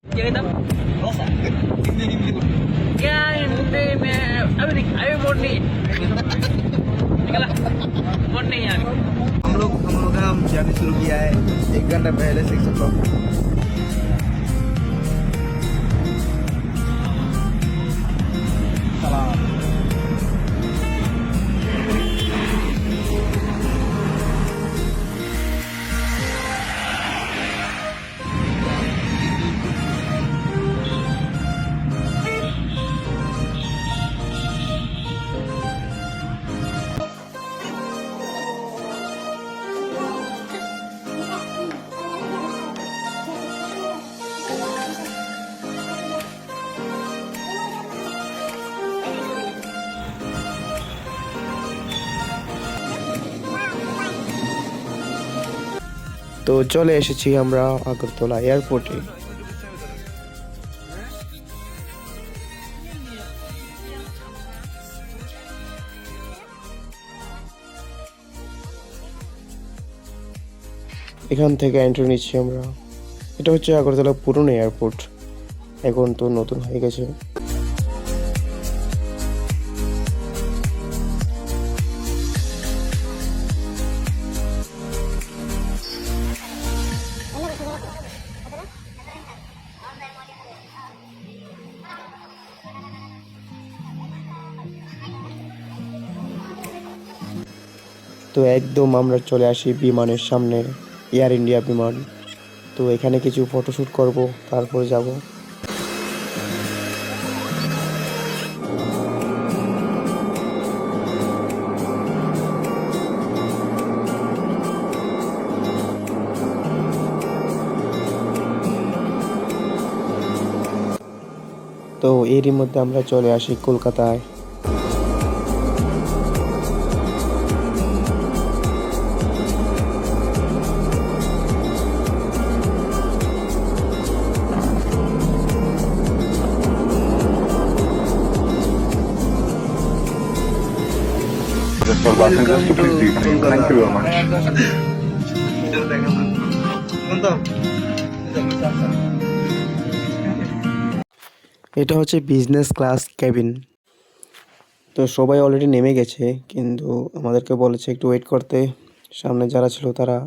क्या कहता क्या हिंदी में अभी वोट नहीं निकला वोट नहीं है हम लोग का जर्नी शुरू किया है 1 घंटा पहले से তো চলে এসেছি আমরা আগরতলা এয়ারপোর্টে। এখান থেকে এন্ট্রি নিচ্ছি আমরা। এটা হচ্ছে আগরতলা পুরনো এয়ারপোর্ট, এখন তো নতুন হয়ে গেছে। তো একদম আমরা চলে আসি বিমানের সামনে, এয়ার ইন্ডিয়া বিমান। তো এখানে কিছু ফটোশ্যুট করব, তারপর যাব। তো এরই মধ্যে আমরা চলে আসি কলকাতায়। For passengers to please be seated. Thank you very much. এটা হচ্ছে বিজনেস ক্লাস কেবিন। তো সবাই অলরেডি নেমে গেছে, কিন্তু আমাদেরকে বলেছে একটু ওয়েট করতে। সামনে যারা ছিল তারা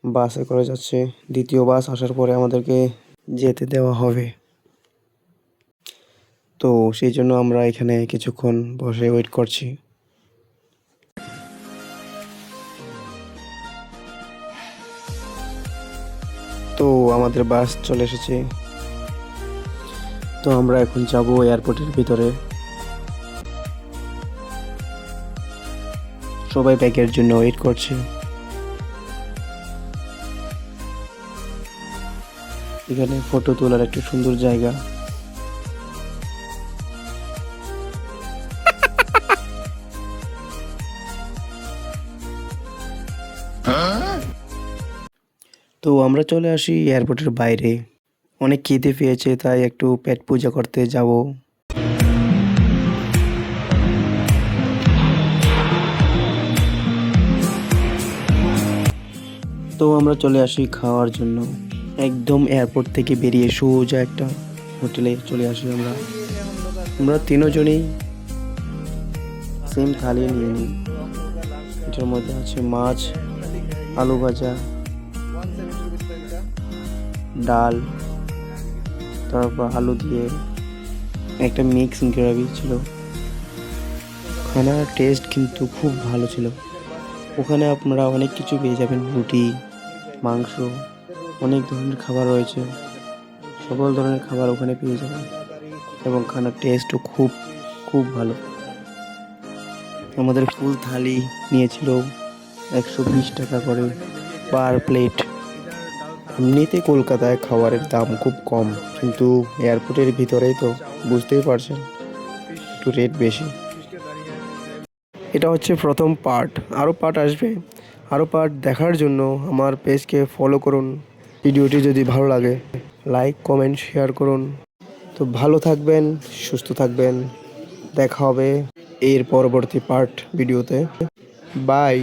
বাসে করে যাচ্ছে, দ্বিতীয় বাস আসার পরে আমাদেরকে যেতে দেওয়া হবে। তো সেই জন্য আমরা এখানে কিছুক্ষণ বসে ওয়েট করছি। তো আমাদের বাস চলে এসেছে। তো আমরা এখন যাব এয়ারপোর্টের ভিতরে। সবাই ব্যাগের জন্য ওয়েট করছে। এখানে ফটো তোলার একটা সুন্দর জায়গা। তো আমরা চলে আসি এয়ারপোর্টের বাইরে। অনেক খিদে পেয়েছে, তাই একটু পেট পূজা করতে যাব। তো আমরা চলে আসি খাওয়ার জন্য। একদম এয়ারপোর্ট থেকে বেরিয়ে সোজা একটা হোটেলে চলে আসি আমরা তিনজনেই সেম থালি নিয়ে নিই। এটার মধ্যে আছে মাছ, আলু ভাজা, ডাল, তারপর আলু দিয়ে একটা মিক্স গ্রেভি ছিল। খানার টেস্ট কিন্তু খুব ভালো ছিল। ওখানে আপনারা অনেক কিছু পেয়ে যাবেন, রুটি, মাংস, অনেক ধরনের খাবার রয়েছে। সকল ধরনের খাবার ওখানে পেয়ে যাবেন এবং খানার টেস্টও খুব খুব ভালো। আমাদের ফুল থালি নিয়েছিল 120 টাকা করে পার প্লেট। এমনিতে কলকাতায় খাবারের দাম খুব কম, কিন্তু এয়ারপোর্টের ভিতরেই তো বুঝতেই পারছেন একটু রেট বেশি। এটা হচ্ছে প্রথম পার্ট, আরও পার্ট আসবে। আরও পার্ট দেখার জন্য আমার পেজকে ফলো করুন। ভিডিওটি যদি ভালো লাগে লাইক, কমেন্ট, শেয়ার করুন। তো ভালো থাকবেন, সুস্থ থাকবেন। দেখা হবে এর পরবর্তী পার্ট ভিডিওতে। বাই।